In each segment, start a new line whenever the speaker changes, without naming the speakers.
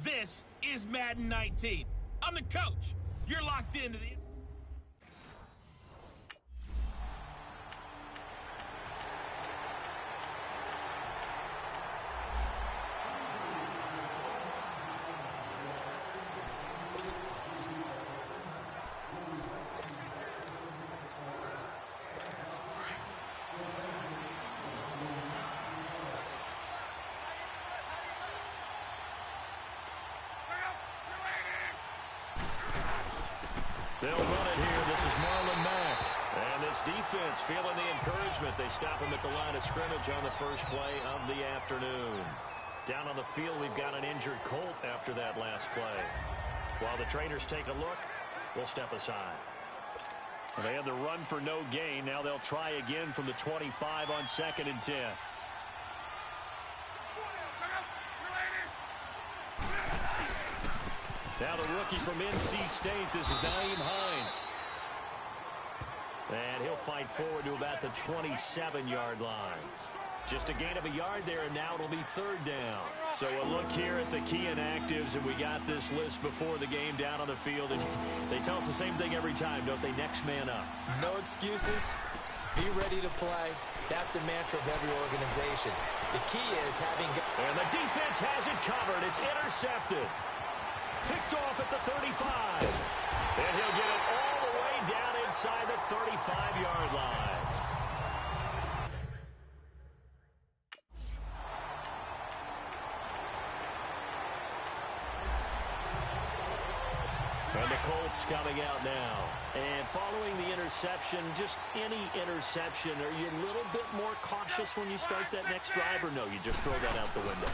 This is Madden 19. I'm the coach. You're locked into the...
They'll run it here. This is Marlon Mack. And this defense feeling the encouragement. They stop him at the line of scrimmage on the first play of the afternoon. Down on the field, we've got an injured Colt after that last play. While the trainers take a look, we'll step aside. They had the run for no gain. Now they'll try again from the 25 on 2nd and 10. Now the rookie from NC State, this is Nyheim Hines. And he'll fight forward to about the 27-yard line. Just a gain of a yard there, and now it'll be 3rd down. So a look here at the key inactives, and we got this list before the game down on the field. And they tell us the same thing every time, don't they? Next man up.
No excuses. Be ready to play. That's the mantra of every organization. The key is having...
And the defense has it covered. It's intercepted. Picked off at the 35. And he'll get it all the way down inside the 35-yard line. And the Colts coming out now. And following the interception, just any interception, are you a little bit more cautious when you start that next drive, or no, you just throw that out the window?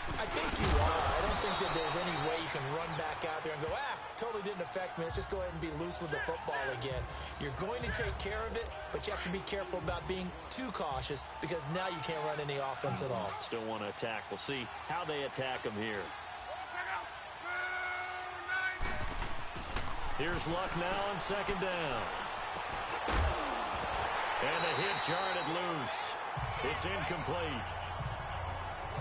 I think you are. I don't think that there's any way you can run back out there and go, totally didn't affect me. Let's just go ahead and be loose with the football again. You're going to take care of it, but you have to be careful about being too cautious because now you can't run any offense at all.
Still want to attack. We'll see how they attack him here. Here's Luck now on 2nd down. And the hit jarred it loose. It's incomplete.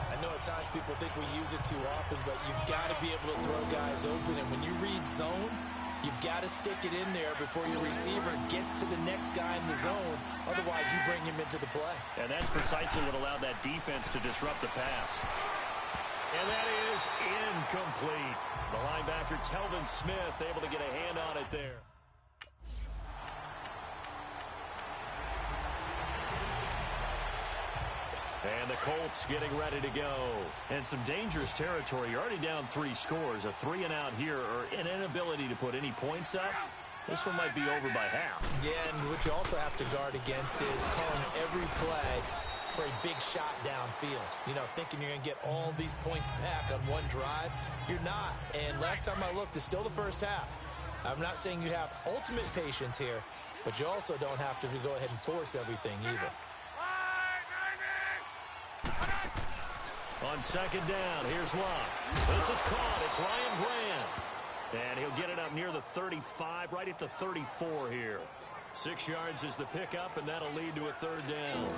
I know at times people think we use it too often, but you've got to be able to throw guys open. And when you read zone, you've got to stick it in there before your receiver gets to the next guy in the zone. Otherwise, you bring him into the play.
And that's precisely what allowed that defense to disrupt the pass. And that is incomplete. The linebacker, Telvin Smith, able to get a hand on it there. And the Colts getting ready to go. And some dangerous territory. You're already down 3 scores. A 3-and-out here, or an inability to put any points up. This one might be over by half.
Yeah, and what you also have to guard against is calling every play for a big shot downfield. You know, thinking you're going to get all these points back on one drive. You're not. And last time I looked, it's still the first half. I'm not saying you have ultimate patience here, but you also don't have to go ahead and force everything either.
On 2nd down, here's Luck. This is caught. It's Ryan Grant. And he'll get it up near the 35, right at the 34 here. 6 yards is the pickup, and that'll lead to a 3rd down.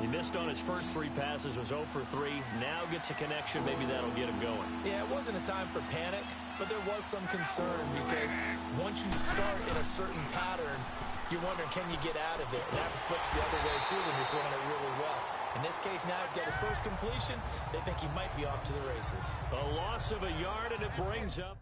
He missed on his first 3 passes, was 0 for 3. Now gets a connection. Maybe that'll get him going.
Yeah, it wasn't a time for panic, but there was some concern because once you start in a certain pattern, you're wondering, can you get out of it? And that flips the other way, too, when you're throwing it really well. In this case, now he's got his first completion. They think he might be off to the races.
A loss of a yard, and it brings up.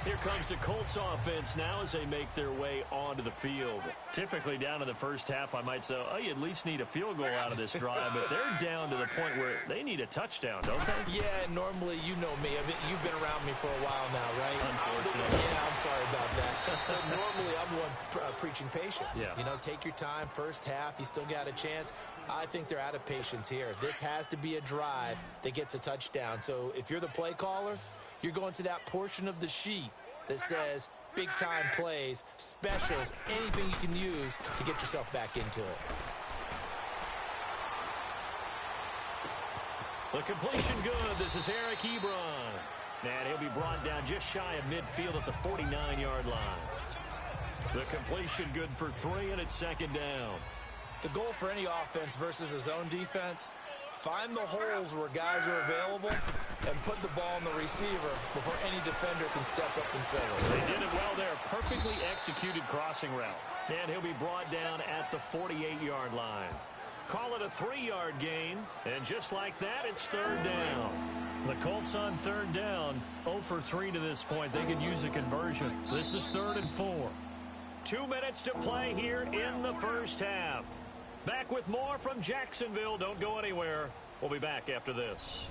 Here comes the Colts offense now as they make their way onto the field. Typically down in the first half, I might say, oh, you at least need a field goal out of this drive, but they're down to the point where they need a touchdown, don't they?
Yeah, normally, you know me. You've been around me for a while now, right?
Unfortunately.
Yeah, I'm sorry about that. But normally, I'm the one preaching patience.
Yeah.
You know, take your time. First half, you still got a chance. I think they're out of patience here. This has to be a drive that gets a touchdown. So if you're the play caller, you're going to that portion of the sheet that says big-time plays, specials, anything you can use to get yourself back into it.
The completion good. This is Eric Ebron. And he'll be brought down just shy of midfield at the 49-yard line. The completion good for 3, and it's second down.
The goal for any offense versus a zone defense, find the holes where guys are available and put the ball on the receiver before any defender can step up and fill it.
They did it well there. Perfectly executed crossing route. And he'll be brought down at the 48-yard line. Call it a 3-yard gain. And just like that, it's third down. The Colts on third down, 0 for 3 to this point. They could use a conversion. This is 3rd and 4. 2 minutes to play here in the first half. Back with more from Jacksonville. Don't go anywhere. We'll be back after this.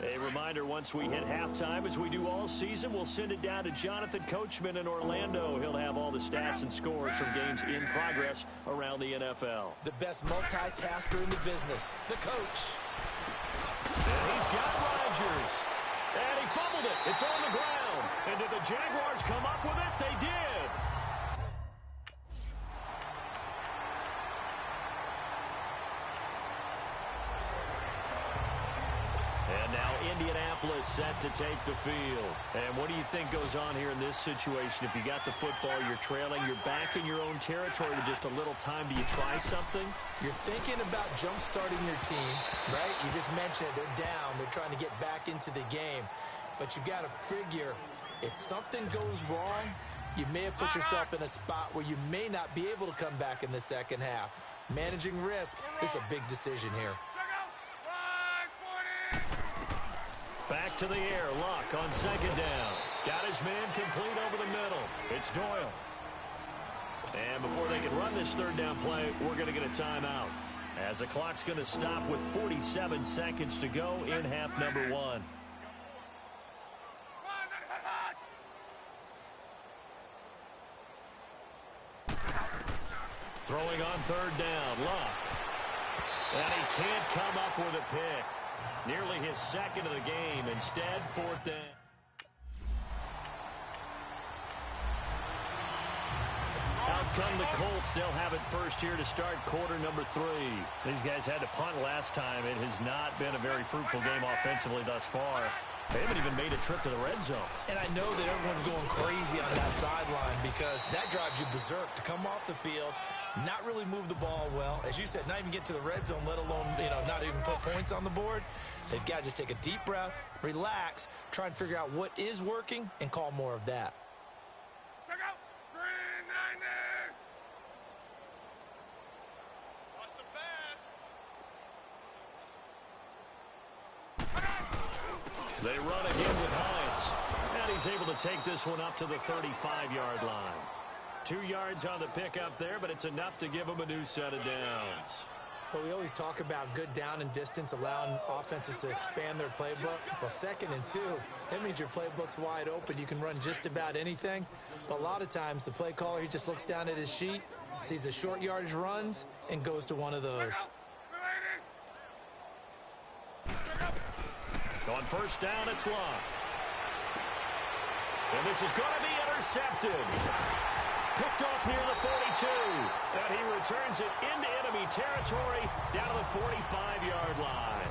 A reminder, once we hit halftime, as we do all season, we'll send it down to Jonathan Coachman in Orlando. He'll have all the stats and scores from games in progress around the NFL.
The best multitasker in the business, the coach.
And he's got Rodgers. And he fumbled it. It's on the ground. And did the Jaguars come up with it? They did. And now Indianapolis set to take the field. And what do you think goes on here in this situation? If you got the football, you're trailing, you're back in your own territory with just a little time. Do you try something?
You're thinking about jump-starting your team, right? You just mentioned it. They're down. They're trying to get back into the game. But you've got to figure, if something goes wrong, you may have put yourself in a spot where you may not be able to come back in the second half. Managing risk is a big decision here.
Back to the air. Luck on second down. Got his man complete over the middle. It's Doyle. And before they can run this third down play, we're going to get a timeout, as the clock's going to stop with 47 seconds to go in half number 1. Throwing on third down, Luck. And he can't come up with a pick. Nearly his second of the game. Instead, fourth down. Out come the Colts. They'll have it first here to start quarter number 3. These guys had to punt last time. It has not been a very fruitful game offensively thus far. They haven't even made a trip to the red zone. And I know that everyone's going crazy on that sideline because that drives you berserk to come off the field, not really move the ball well. As you said, not even get to the red zone, let alone, not even put points on the board. They've got to just take a deep breath, relax, try and figure out what is working, and call more of that.
Check out 390. Watch the pass.
They run again with Hines. And he's able to take this one up to the 35-yard line. 2 yards on the pickup there, but it's enough to give them a new set of downs.
Well, we always talk about good down and distance, allowing offenses to expand their playbook. Well, 2nd and 2, that means your playbook's wide open. You can run just about anything. But a lot of times, the play caller, he just looks down at his sheet, sees the short yardage runs, and goes to one of those.
On first down, it's Luck. And this is going to be intercepted. Picked off near the 42. And he returns it into enemy territory down to the 45-yard line.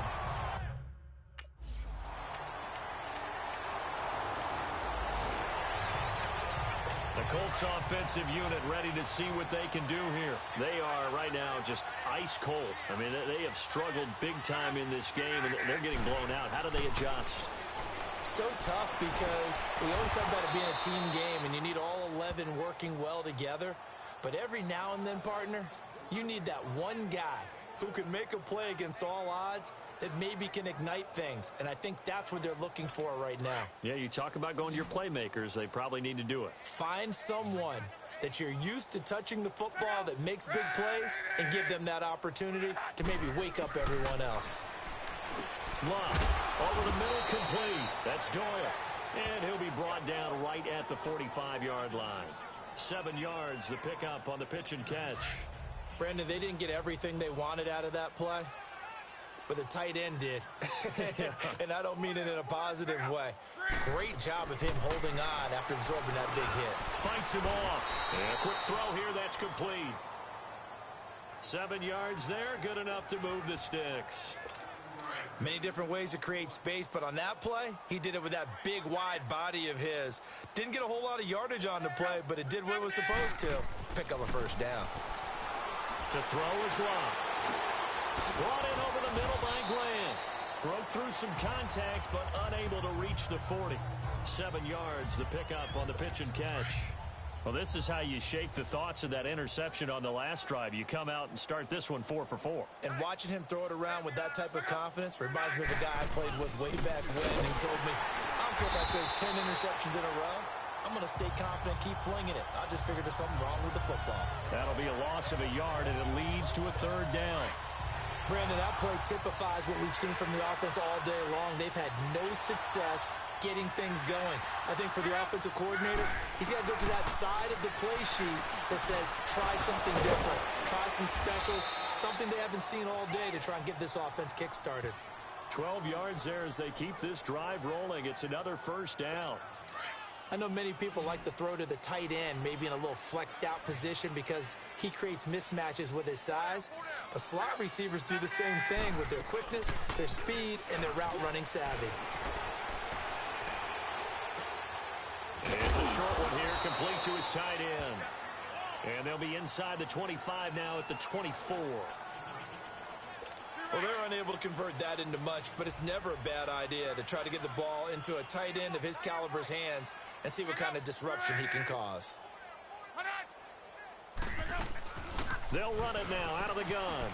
The Colts offensive unit ready to see what they can do here. They are right now just ice cold. I mean, they have struggled big time in this game, and they're getting blown out. How do they adjust?
So tough because we always talk about it being a team game, and you need all 11 working well together. But every now and then, partner, You need that one guy who can make a play against all odds that maybe can ignite things. And I think that's what they're looking for right now.
Yeah, you talk about going to your playmakers. They probably need to do it.
Find someone that you're used to touching the football that makes big plays and give them that opportunity to maybe wake up everyone else.
Love over the middle, complete. That's Doyle. And he'll be brought down right at the 45-yard line. 7 yards, the pickup on the pitch and catch.
Brandon, they didn't get everything they wanted out of that play, but the tight end did. And I don't mean it in a positive way. Great job of him holding on after absorbing that big hit.
Fights him off. And a quick throw here, that's complete. 7 yards there, good enough to move the sticks.
Many different ways to create space, but on that play, he did it with that big, wide body of his. Didn't get a whole lot of yardage on the play, but it did what it was supposed to. Pick up a first down.
To throw is Love. Brought in over the middle by Grant. Broke through some contact, but unable to reach the 40. 7 yards, the pickup on the pitch and catch. Well, this is how you shake the thoughts of that interception on the last drive. You come out and start this one 4 for 4.
And watching him throw it around with that type of confidence reminds me of a guy I played with way back when. He told me, I don't care if I throw 10 interceptions in a row. I'm going to stay confident, keep flinging it. I just figured there's something wrong with the football.
That'll be a loss of a yard, and it leads to a 3rd down.
Brandon, that play typifies what we've seen from the offense all day long. They've had no success getting things going. I think for the offensive coordinator, he's got to go to that side of the play sheet that says, try something different. Try some specials, something they haven't seen all day to try and get this offense kick-started.
12 yards there as they keep this drive rolling. It's another 1st down.
I know many people like to throw to the tight end, maybe in a little flexed out position because he creates mismatches with his size. But slot receivers do the same thing with their quickness, their speed, and their route running savvy.
It's a short one here, complete to his tight end. And they'll be inside the 25 now at the 24.
Well, they're unable to convert that into much, but it's never a bad idea to try to get the ball into a tight end of his caliber's hands and see what kind of disruption he can cause.
They'll run it now out of the gun.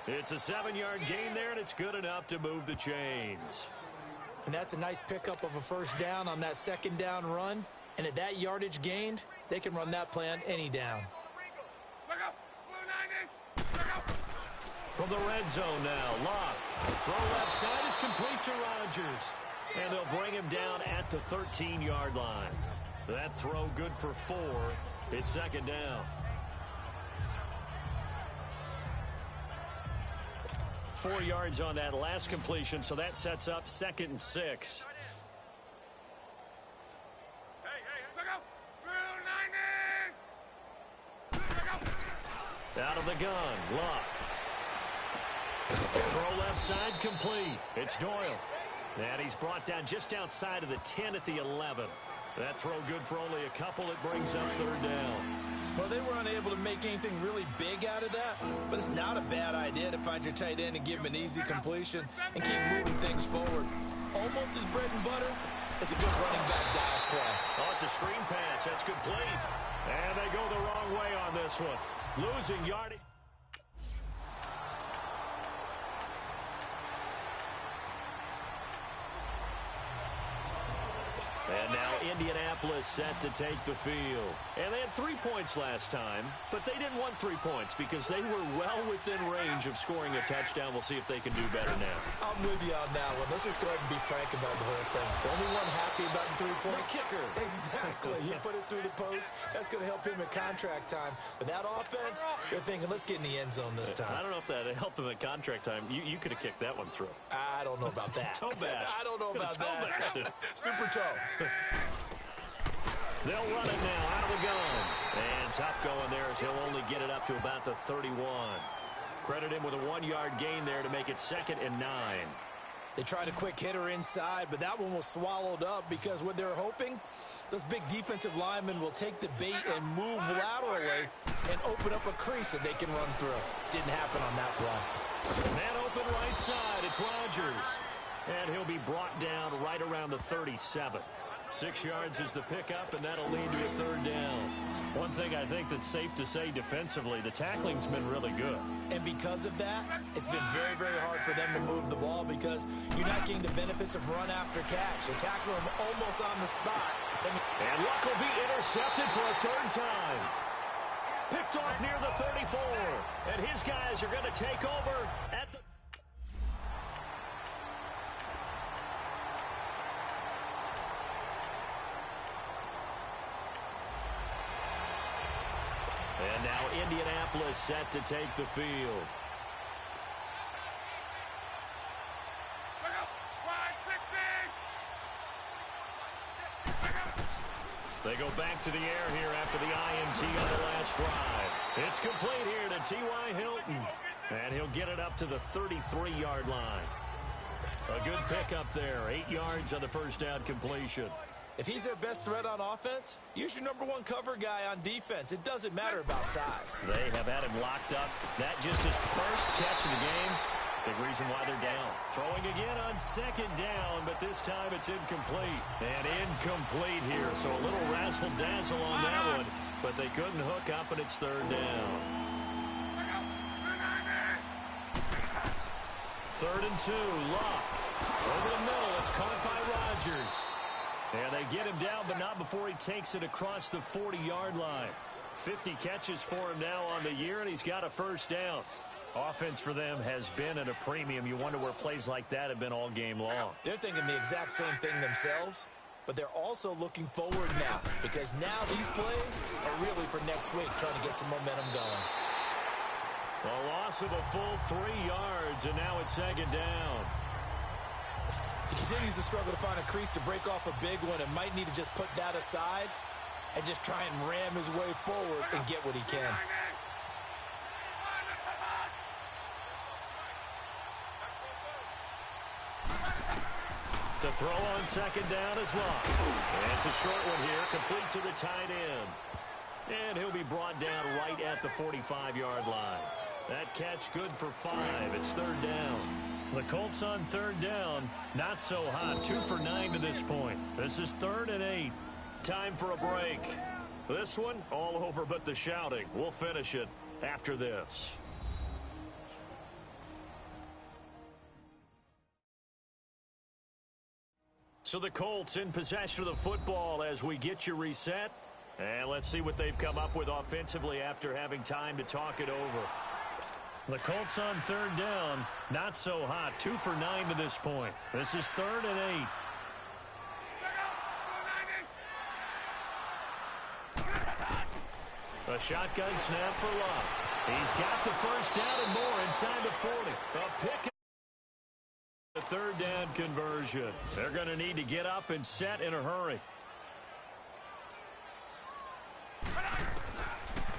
It's a 7-yard gain there, and it's good enough to move the chains.
And that's a nice pickup of a 1st down on that 2nd down run. And at that yardage gained, they can run that play on any down.
From the red zone now, Locke. Throw left side is complete to Rodgers. And they'll bring him down at the 13-yard line. That throw good for 4. It's 2nd down. 4 yards on that last completion, so that sets up 2nd and 6. Out of the gun, Luck. Throw left side complete. It's Doyle. And he's brought down just outside of the 10 at the 11. That throw good for only a couple. It brings up 3rd down.
Well, they were unable to make anything really big out of that, but it's not a bad idea to find your tight end and give him an easy completion and keep moving things forward. Almost as bread and butter as a good running back dive play.
Oh, it's a screen pass. That's complete. And they go the wrong way on this one. Losing yardage. And now Indianapolis set to take the field. And they had 3 points last time, but they didn't want 3 points because they were well within range of scoring a touchdown. We'll see if they can do better now.
I'm with you on that one. Let's just go ahead and be frank about the whole thing. The only one happy about the 3-point
kicker.
Exactly. You put it through the post. That's going to help him at contract time. But that offense, they're thinking, let's get in the end zone this time.
I don't know if that helped him at contract time. You could have kicked that one through.
I don't know about that.
Toe bash.
I don't know about that. Super toe.
They'll run it now out of the gun. And tough going there as he'll only get it up to about the 31. Credit him with a 1-yard gain there to make it 2nd and 9.
They tried a quick hitter inside, but that one was swallowed up because what they're hoping, those big defensive linemen will take the bait and move laterally and open up a crease that they can run through. Didn't happen on that play.
Man open right side. It's Rodgers. And he'll be brought down right around the 37. 6 yards is the pickup, and that'll lead to a third down. One thing I think that's safe to say defensively, the tackling's been really good. And because of that, it's been very, very hard for them to move the ball because you're not getting the benefits of run after catch. They tackle him almost on the spot. And Luck will be intercepted for a third time. Picked off near the 34. And his guys are going to take over at the... And now Indianapolis set to take the field. They go back to the air here after the INT on the last drive. It's complete here to T.Y. Hilton. And he'll get it up to the 33-yard line. A good pickup there. 8 yards on the first down completion.
If he's their best threat on offense, use your #1 cover guy on defense. It doesn't matter about size.
They have had him locked up. That just his first catch of the game. Big reason why they're down. Throwing again on second down, but this time it's incomplete. And incomplete here, so a little razzle-dazzle on that one. But they couldn't hook up, and it's third down. 3rd and 2, Luck. Over the middle, it's caught by Rodgers. And they get him down, but not before he takes it across the 40-yard line. 50 catches for him now on the year, and he's got a first down. Offense for them has been at a premium. You wonder where plays like that have been all game long.
They're thinking the exact same thing themselves, but they're also looking forward now because now these plays are really for next week, trying to get some momentum going.
A loss of a full 3 yards, and now it's second down.
He continues to struggle to find a crease to break off a big one and might need to just put that aside and just try and ram his way forward and get what he can.
To throw on second down is Luck. And it's a short one here, complete to the tight end. And he'll be brought down right at the 45-yard line. That catch good for 5. It's third down. The Colts on third down, not so hot. 2 for 9 to this point. This is 3rd and 8. Time for a break. This one, all over but the shouting. We'll finish it after this. So the Colts in possession of the football as we get you reset. And let's see what they've come up with offensively after having time to talk it over. The Colts on third down, not so hot. 2 for 9 to this point. This is 3rd and 8. A shotgun snap for Luck. He's got the first down and more inside the 40. A pick. The third down conversion. They're going to need to get up and set in a hurry.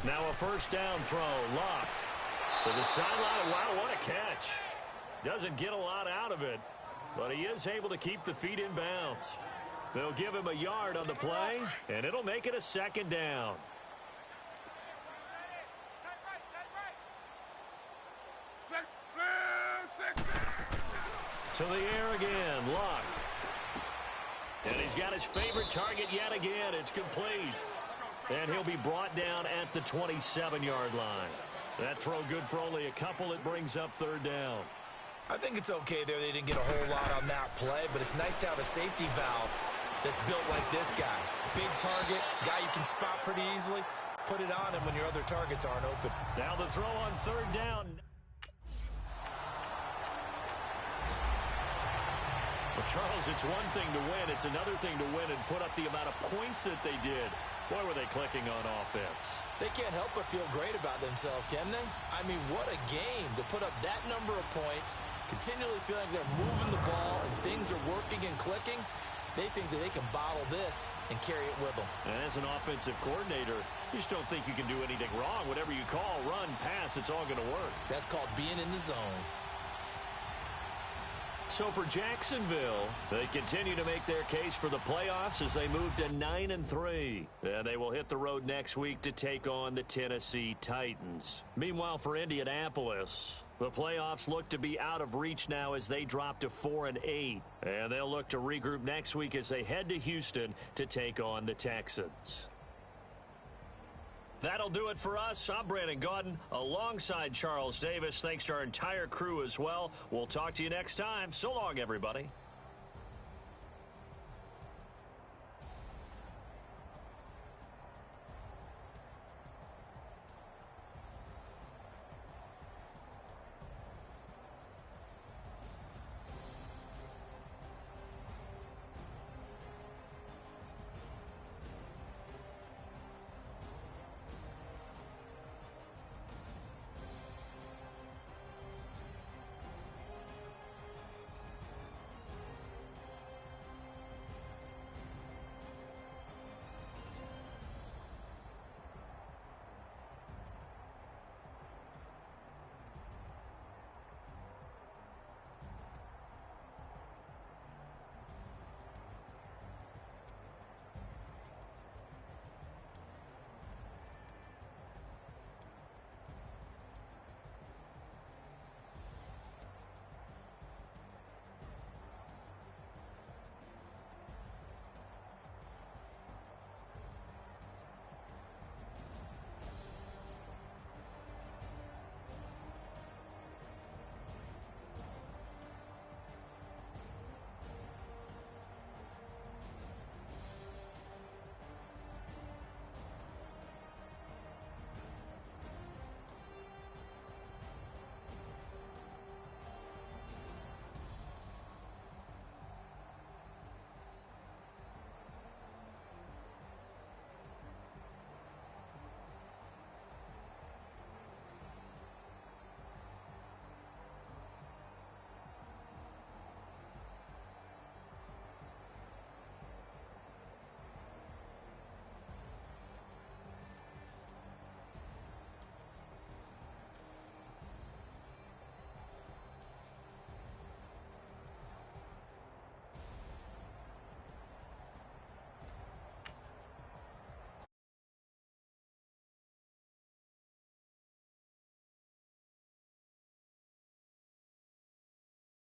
Now a first down throw. Luck to the sideline. Wow, what a catch. Doesn't get a lot out of it, but he is able to keep the feet in bounds. They'll give him a yard on the play, and it'll make it a second down. To the air again, Luck. And he's got his favorite target yet again. It's complete. And he'll be brought down at the 27-yard line. That throw good for only a couple. It brings up third down.
I think it's okay there. They didn't get a whole lot on that play, but it's nice to have a safety valve that's built like this guy. Big target, guy you can spot pretty easily. Put it on him when your other targets aren't open.
Now the throw on third down. Well, Charles, it's one thing to win. It's another thing to win and put up the amount of points that they did. Boy, were they clicking on offense.
They can't help but feel great about themselves, can they? I mean, what a game to put up that number of points, continually feeling like they're moving the ball and things are working and clicking. They think that they can bottle this and carry it with them.
And as an offensive coordinator, you just don't think you can do anything wrong. Whatever you call, run, pass, it's all going to work.
That's called being in the zone.
So for Jacksonville, they continue to make their case for the playoffs as they move to 9-3. And they will hit the road next week to take on the Tennessee Titans. Meanwhile, for Indianapolis, The playoffs look to be out of reach now as they drop to 4-8. And they'll look to regroup next week as they head to Houston to take on the Texans. That'll do it for us. I'm Brandon Gaudin alongside Charles Davis. Thanks to our entire crew as well. We'll talk to you next time. So long, everybody.